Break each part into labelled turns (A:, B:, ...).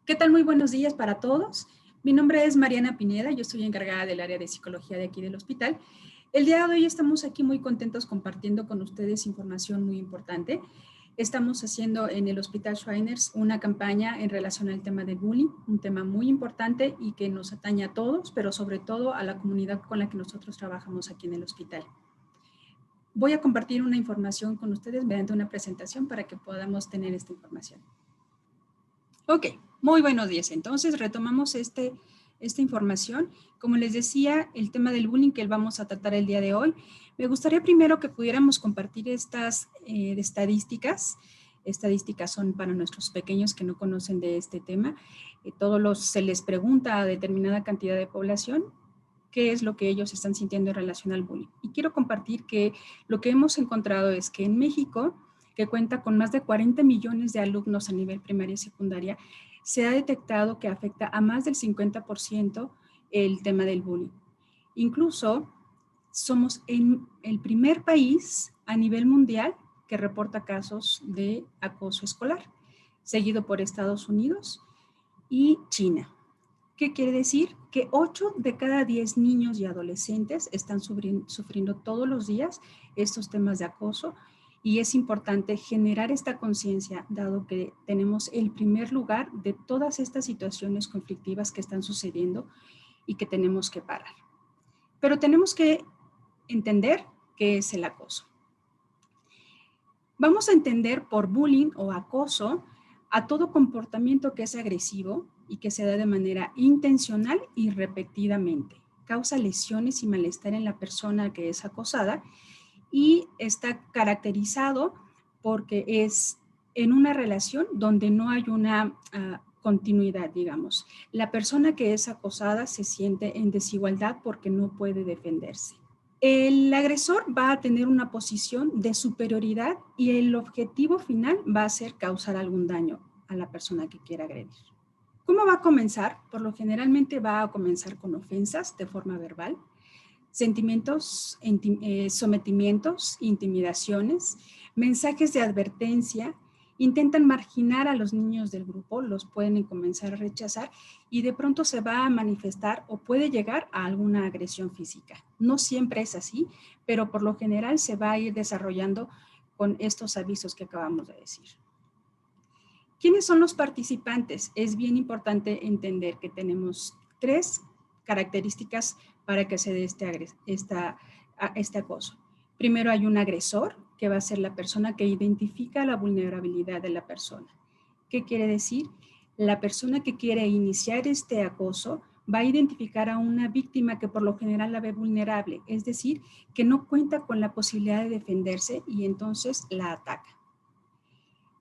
A: ¿Qué tal? Muy buenos días para todos. Mi nombre es Mariana Pineda, yo estoy encargada del área de psicología de aquí del hospital. El día de hoy estamos aquí muy contentos compartiendo con ustedes información muy importante. Estamos haciendo en el Hospital Shriners una campaña en relación al tema del bullying, un tema muy importante y que nos atañe a todos, pero sobre todo a la comunidad con la que nosotros trabajamos aquí en el hospital. Voy a compartir una información con ustedes mediante una presentación para que podamos tener esta información. Ok, muy buenos días. Entonces retomamos esta información. Como les decía, el tema del bullying que vamos a tratar el día de hoy. Me gustaría primero que pudiéramos compartir estas estadísticas. Estadísticas son para nuestros pequeños que no conocen de este tema. Se les pregunta a determinada cantidad de población qué es lo que ellos están sintiendo en relación al bullying. Y quiero compartir que lo que hemos encontrado es que en México, que cuenta con más de 40 millones de alumnos a nivel primaria y secundaria, se ha detectado que afecta a más del 50% el tema del bullying. Incluso somos el primer país a nivel mundial que reporta casos de acoso escolar, seguido por Estados Unidos y China. ¿Qué quiere decir? Que 8 de cada 10 niños y adolescentes están sufriendo todos los días estos temas de acoso y es importante generar esta conciencia dado que tenemos el primer lugar de todas estas situaciones conflictivas que están sucediendo y que tenemos que parar. Pero tenemos que entender qué es el acoso. Vamos a entender por bullying o acoso a todo comportamiento que es agresivo y que se da de manera intencional y repetidamente. Causa lesiones y malestar en la persona que es acosada y está caracterizado porque es en una relación donde no hay una continuidad, digamos. La persona que es acosada se siente en desigualdad porque no puede defenderse. El agresor va a tener una posición de superioridad y el objetivo final va a ser causar algún daño a la persona que quiera agredir. ¿Cómo va a comenzar? Por lo generalmente va a comenzar con ofensas de forma verbal, sentimientos, sometimientos, intimidaciones, mensajes de advertencia, intentan marginar a los niños del grupo, los pueden comenzar a rechazar y de pronto se va a manifestar o puede llegar a alguna agresión física. No siempre es así, pero por lo general se va a ir desarrollando con estos avisos que acabamos de decir. ¿Quiénes son los participantes? Es bien importante entender que tenemos 3 características para que se dé este acoso. Primero hay un agresor, que va a ser la persona que identifica la vulnerabilidad de la persona. ¿Qué quiere decir? La persona que quiere iniciar este acoso va a identificar a una víctima que por lo general la ve vulnerable, es decir, que no cuenta con la posibilidad de defenderse y entonces la ataca.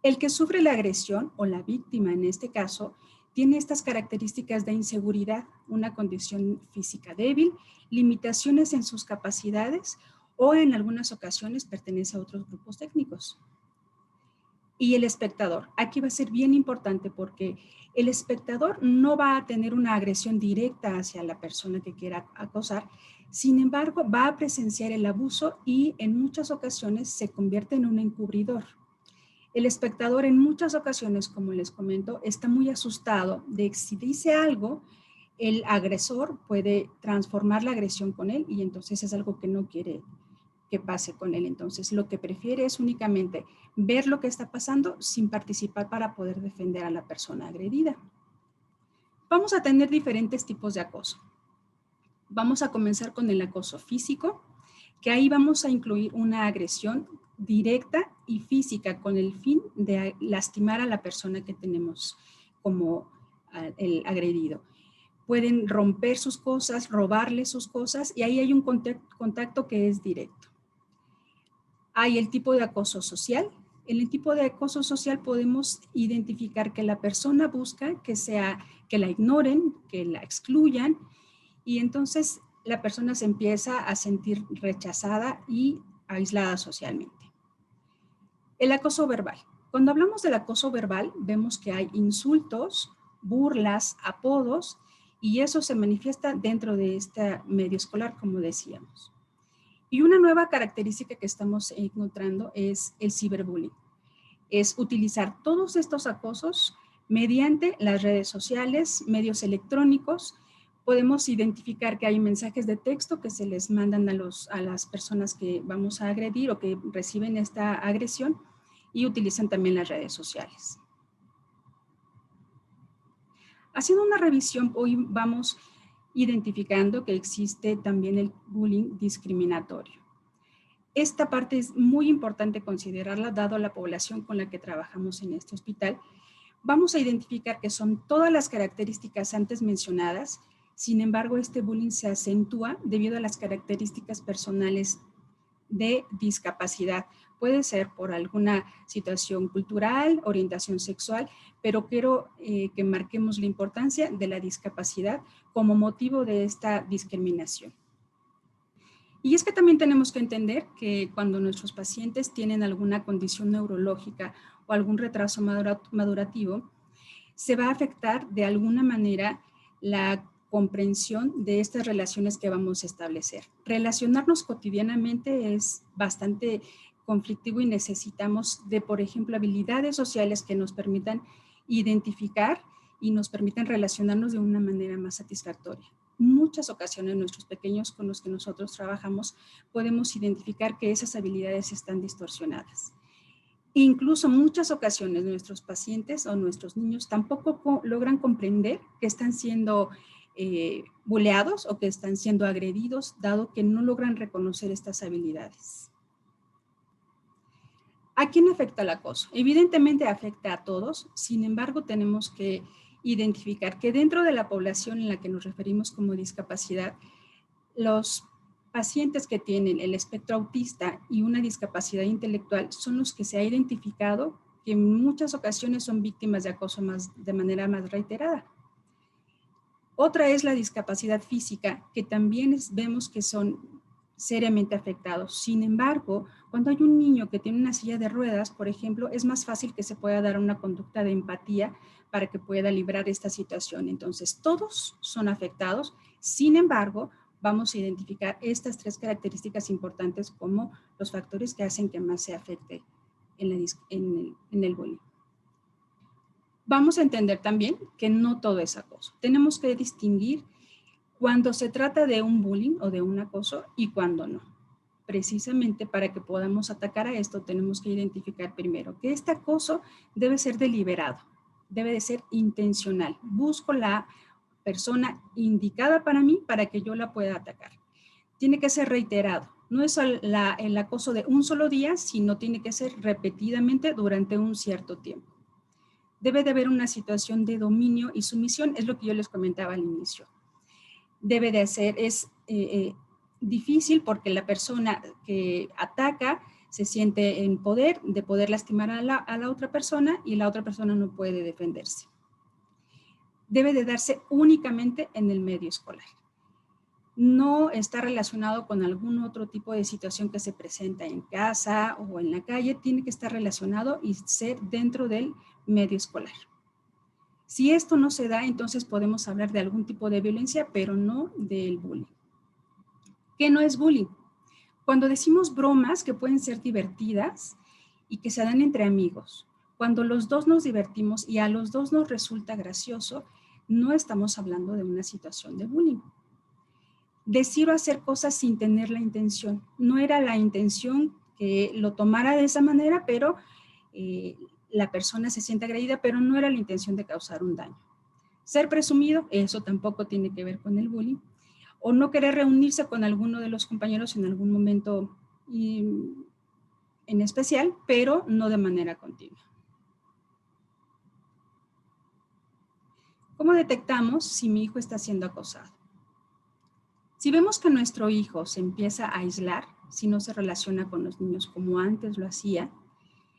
A: El que sufre la agresión o la víctima en este caso tiene estas características de inseguridad, una condición física débil, limitaciones en sus capacidades o en algunas ocasiones pertenece a otros grupos técnicos. Y el espectador, aquí va a ser bien importante porque el espectador no va a tener una agresión directa hacia la persona que quiera acosar, sin embargo va a presenciar el abuso y en muchas ocasiones se convierte en un encubridor. El espectador en muchas ocasiones, como les comento, está muy asustado de que si dice algo, el agresor puede transformar la agresión con él y entonces es algo que no quiere que pase con él. Entonces lo que prefiere es únicamente ver lo que está pasando sin participar para poder defender a la persona agredida. Vamos a tener diferentes tipos de acoso. Vamos a comenzar con el acoso físico, que ahí vamos a incluir una agresión directa y física con el fin de lastimar a la persona que tenemos como el agredido. Pueden romper sus cosas, robarle sus cosas y ahí hay un contacto que es directo. Hay el tipo de acoso social. En el tipo de acoso social podemos identificar que la persona busca que la ignoren, que la excluyan y entonces la persona se empieza a sentir rechazada y aislada socialmente. El acoso verbal. Cuando hablamos del acoso verbal, vemos que hay insultos, burlas, apodos, y eso se manifiesta dentro de este medio escolar, como decíamos. Y una nueva característica que estamos encontrando es el ciberbullying. Es utilizar todos estos acosos Mediante las redes sociales, medios electrónicos, podemos identificar que hay mensajes de texto que se les mandan a las personas que vamos a agredir o que reciben esta agresión y utilizan también las redes sociales. Haciendo una revisión, hoy vamos identificando que existe también el bullying discriminatorio. Esta parte es muy importante considerarla, dado la población con la que trabajamos en este hospital. Vamos a identificar que son todas las características antes mencionadas. Sin embargo, este bullying se acentúa debido a las características personales de discapacidad. Puede ser por alguna situación cultural, orientación sexual, pero quiero que marquemos la importancia de la discapacidad como motivo de esta discriminación. Y es que también tenemos que entender que cuando nuestros pacientes tienen alguna condición neurológica o algún retraso madurativo, se va a afectar de alguna manera la comprensión de estas relaciones que vamos a establecer. Relacionarnos cotidianamente es bastante conflictivo y necesitamos de, por ejemplo, habilidades sociales que nos permitan identificar y nos permitan relacionarnos de una manera más satisfactoria. Muchas ocasiones nuestros pequeños con los que nosotros trabajamos podemos identificar que esas habilidades están distorsionadas. Incluso muchas ocasiones nuestros pacientes o nuestros niños tampoco logran comprender que están siendo buleados o que están siendo agredidos, dado que no logran reconocer estas habilidades. ¿A quién afecta el acoso? Evidentemente afecta a todos, sin embargo tenemos que identificar que dentro de la población en la que nos referimos como discapacidad, los pacientes que tienen el espectro autista y una discapacidad intelectual son los que se ha identificado que en muchas ocasiones son víctimas de acoso de manera más reiterada. Otra es la discapacidad física, que también vemos que son seriamente afectados. Sin embargo, cuando hay un niño que tiene una silla de ruedas, por ejemplo, es más fácil que se pueda dar una conducta de empatía para que pueda librar esta situación. Entonces, todos son afectados. Sin embargo, vamos a identificar estas tres características importantes como los factores que hacen que más se afecte en el bullying. Vamos a entender también que no todo es acoso. Tenemos que distinguir cuando se trata de un bullying o de un acoso y cuando no. Precisamente para que podamos atacar a esto tenemos que identificar primero que este acoso debe ser deliberado, debe de ser intencional. Busco la persona indicada para mí para que yo la pueda atacar. Tiene que ser reiterado. No es el acoso de un solo día, sino tiene que ser repetidamente durante un cierto tiempo. Debe de haber una situación de dominio y sumisión, es lo que yo les comentaba al inicio. Debe de ser, es difícil porque la persona que ataca se siente en poder de poder lastimar a la otra persona y la otra persona no puede defenderse. Debe de darse únicamente en el medio escolar. No está relacionado con algún otro tipo de situación que se presenta en casa o en la calle, tiene que estar relacionado y ser dentro del medio escolar. Si esto no se da, entonces podemos hablar de algún tipo de violencia, pero no del bullying. ¿Qué no es bullying? Cuando decimos bromas que pueden ser divertidas y que se dan entre amigos, cuando los dos nos divertimos y a los dos nos resulta gracioso, no estamos hablando de una situación de bullying. Decir o hacer cosas sin tener la intención. No era la intención que lo tomara de esa manera, pero la persona se siente agredida, pero no era la intención de causar un daño. Ser presumido, eso tampoco tiene que ver con el bullying. O no querer reunirse con alguno de los compañeros en algún momento en especial, pero no de manera continua. ¿Cómo detectamos si mi hijo está siendo acosado? Si vemos que nuestro hijo se empieza a aislar, si no se relaciona con los niños como antes lo hacía,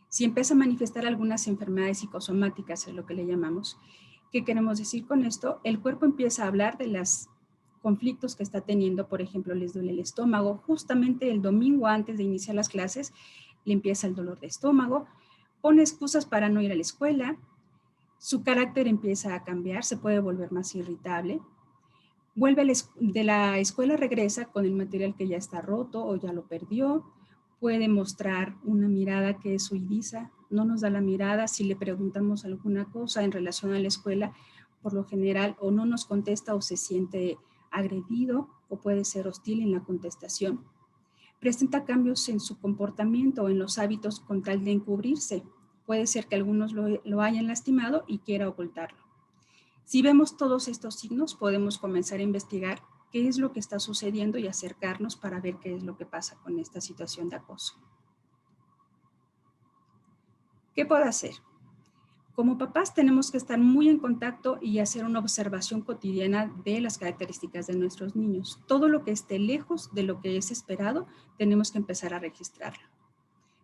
A: si empieza a manifestar algunas enfermedades psicosomáticas, es lo que le llamamos. ¿Qué queremos decir con esto? El cuerpo empieza a hablar de los conflictos que está teniendo, por ejemplo, les duele el estómago. Justamente el domingo antes de iniciar las clases, le empieza el dolor de estómago, pone excusas para no ir a la escuela, su carácter empieza a cambiar, se puede volver más irritable. Vuelve de la escuela, regresa con el material que ya está roto o ya lo perdió. Puede mostrar una mirada que es huidiza, no nos da la mirada, si le preguntamos alguna cosa en relación a la escuela, por lo general o no nos contesta o se siente agredido o puede ser hostil en la contestación. Presenta cambios en su comportamiento o en los hábitos con tal de encubrirse. Puede ser que algunos lo hayan lastimado y quiera ocultarlo. Si vemos todos estos signos, podemos comenzar a investigar qué es lo que está sucediendo y acercarnos para ver qué es lo que pasa con esta situación de acoso. ¿Qué puedo hacer? Como papás tenemos que estar muy en contacto y hacer una observación cotidiana de las características de nuestros niños. Todo lo que esté lejos de lo que es esperado, tenemos que empezar a registrarlo.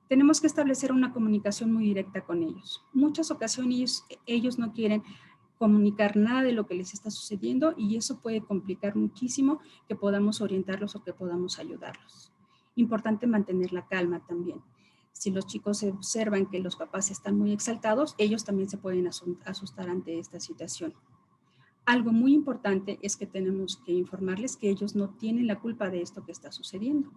A: Tenemos que establecer una comunicación muy directa con ellos. Muchas ocasiones ellos no quieren comunicar nada de lo que les está sucediendo y eso puede complicar muchísimo que podamos orientarlos o que podamos ayudarlos. Importante mantener la calma también. Si los chicos observan que los papás están muy exaltados, ellos también se pueden asustar ante esta situación. Algo muy importante es que tenemos que informarles que ellos no tienen la culpa de esto que está sucediendo.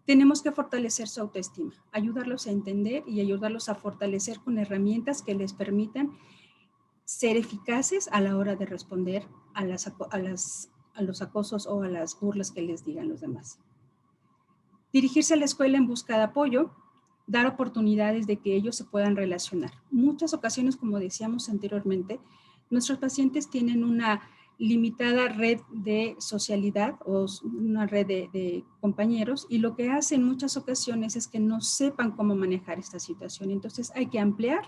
A: Tenemos que fortalecer su autoestima, ayudarlos a entender y ayudarlos a fortalecer con herramientas que les permitan ser eficaces a la hora de responder a los acosos o a las burlas que les digan los demás. Dirigirse a la escuela en busca de apoyo, dar oportunidades de que ellos se puedan relacionar. Muchas ocasiones, como decíamos anteriormente, nuestros pacientes tienen una limitada red de socialidad o una red de compañeros y lo que hacen en muchas ocasiones es que no sepan cómo manejar esta situación. Entonces hay que ampliar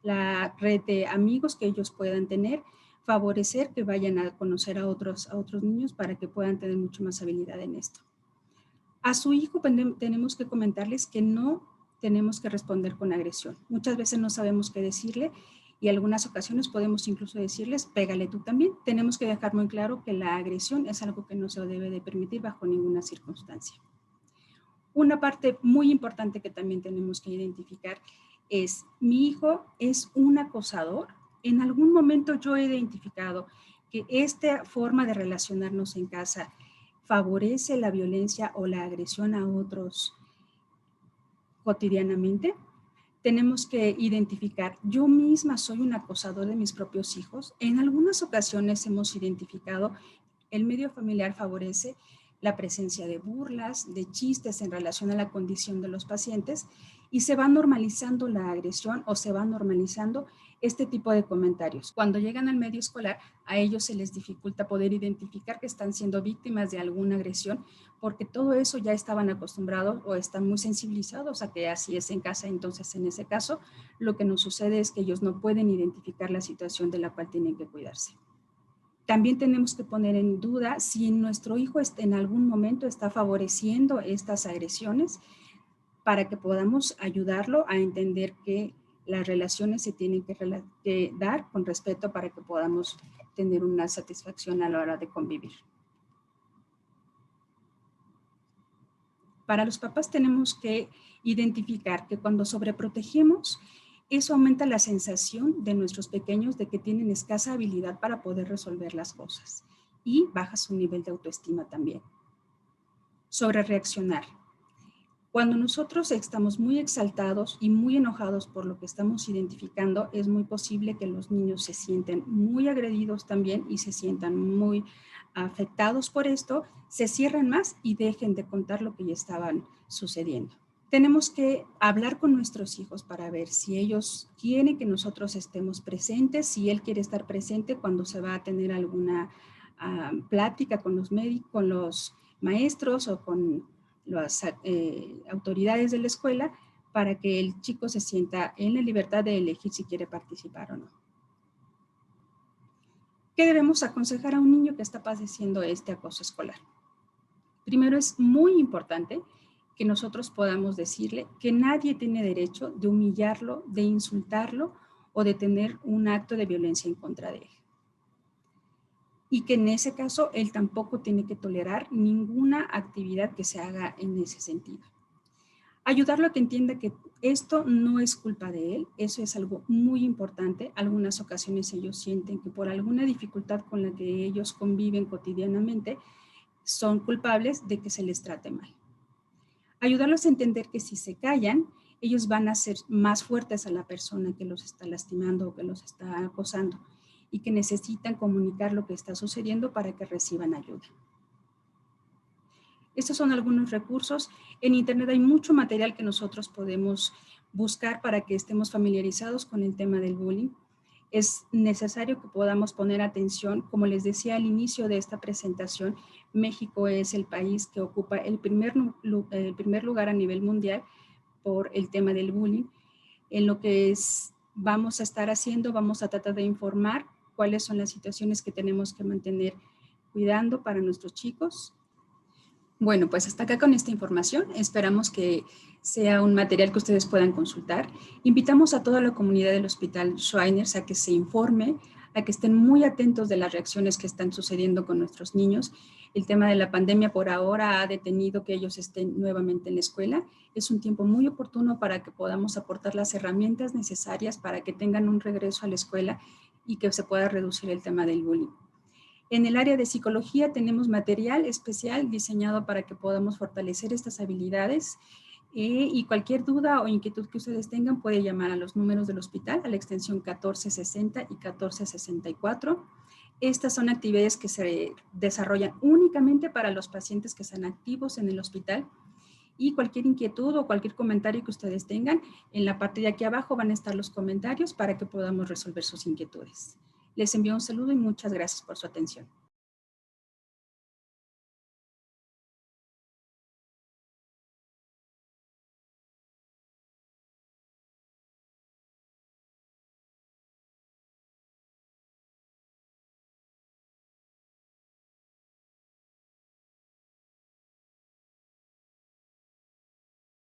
A: la red de amigos que ellos puedan tener, favorecer que vayan a conocer a otros niños para que puedan tener mucho más habilidad en esto. A su hijo tenemos que comentarles que no tenemos que responder con agresión. Muchas veces no sabemos qué decirle y en algunas ocasiones podemos incluso decirles, pégale tú también. Tenemos que dejar muy claro que la agresión es algo que no se debe de permitir bajo ninguna circunstancia. Una parte muy importante que también tenemos que identificar es, mi hijo es un acosador. En algún momento yo he identificado que esta forma de relacionarnos en casa favorece la violencia o la agresión a otros cotidianamente. Tenemos que identificar, yo misma soy un acosador de mis propios hijos. En algunas ocasiones hemos identificado, el medio familiar favorece la presencia de burlas, de chistes en relación a la condición de los pacientes y se va normalizando la agresión o se va normalizando este tipo de comentarios. Cuando llegan al medio escolar, a ellos se les dificulta poder identificar que están siendo víctimas de alguna agresión porque todo eso ya estaban acostumbrados o están muy sensibilizados a que así es en casa. Entonces, en ese caso, lo que nos sucede es que ellos no pueden identificar la situación de la cual tienen que cuidarse. También tenemos que poner en duda si nuestro hijo en algún momento está favoreciendo estas agresiones para que podamos ayudarlo a entender que las relaciones se tienen que dar con respeto para que podamos tener una satisfacción a la hora de convivir. Para los papás tenemos que identificar que cuando sobreprotegemos, eso aumenta la sensación de nuestros pequeños de que tienen escasa habilidad para poder resolver las cosas y baja su nivel de autoestima también. Sobre reaccionar. Cuando nosotros estamos muy exaltados y muy enojados por lo que estamos identificando, es muy posible que los niños se sienten muy agredidos también y se sientan muy afectados por esto, se cierran más y dejen de contar lo que ya estaban sucediendo. Tenemos que hablar con nuestros hijos para ver si ellos quieren que nosotros estemos presentes, si él quiere estar presente cuando se va a tener alguna plática con los médicos, con los maestros o con las autoridades de la escuela para que el chico se sienta en la libertad de elegir si quiere participar o no. ¿Qué debemos aconsejar a un niño que está padeciendo este acoso escolar? Primero, es muy importante que nosotros podamos decirle que nadie tiene derecho de humillarlo, de insultarlo o de tener un acto de violencia en contra de él. Y que en ese caso él tampoco tiene que tolerar ninguna actividad que se haga en ese sentido. Ayudarlo a que entienda que esto no es culpa de él, eso es algo muy importante. Algunas ocasiones ellos sienten que por alguna dificultad con la que ellos conviven cotidianamente, son culpables de que se les trate mal. Ayudarlos a entender que si se callan, ellos van a ser más fuertes a la persona que los está lastimando o que los está acosando y que necesitan comunicar lo que está sucediendo para que reciban ayuda. Estos son algunos recursos. En Internet hay mucho material que nosotros podemos buscar para que estemos familiarizados con el tema del bullying. Es necesario que podamos poner atención. Como les decía al inicio de esta presentación, México es el país que ocupa el primer lugar a nivel mundial por el tema del bullying. En lo que vamos a estar haciendo, vamos a tratar de informar cuáles son las situaciones que tenemos que mantener cuidando para nuestros chicos. Bueno, pues hasta acá con esta información. Esperamos que sea un material que ustedes puedan consultar. Invitamos a toda la comunidad del Hospital Shriners a que se informe, a que estén muy atentos de las reacciones que están sucediendo con nuestros niños. El tema de la pandemia por ahora ha detenido que ellos estén nuevamente en la escuela. Es un tiempo muy oportuno para que podamos aportar las herramientas necesarias para que tengan un regreso a la escuela y que se pueda reducir el tema del bullying. En el área de psicología tenemos material especial diseñado para que podamos fortalecer estas habilidades y cualquier duda o inquietud que ustedes tengan puede llamar a los números del hospital a la extensión 1460 y 1464. Estas son actividades que se desarrollan únicamente para los pacientes que están activos en el hospital y cualquier inquietud o cualquier comentario que ustedes tengan, en la parte de aquí abajo van a estar los comentarios para que podamos resolver sus inquietudes. Les envío un saludo y muchas gracias por su atención.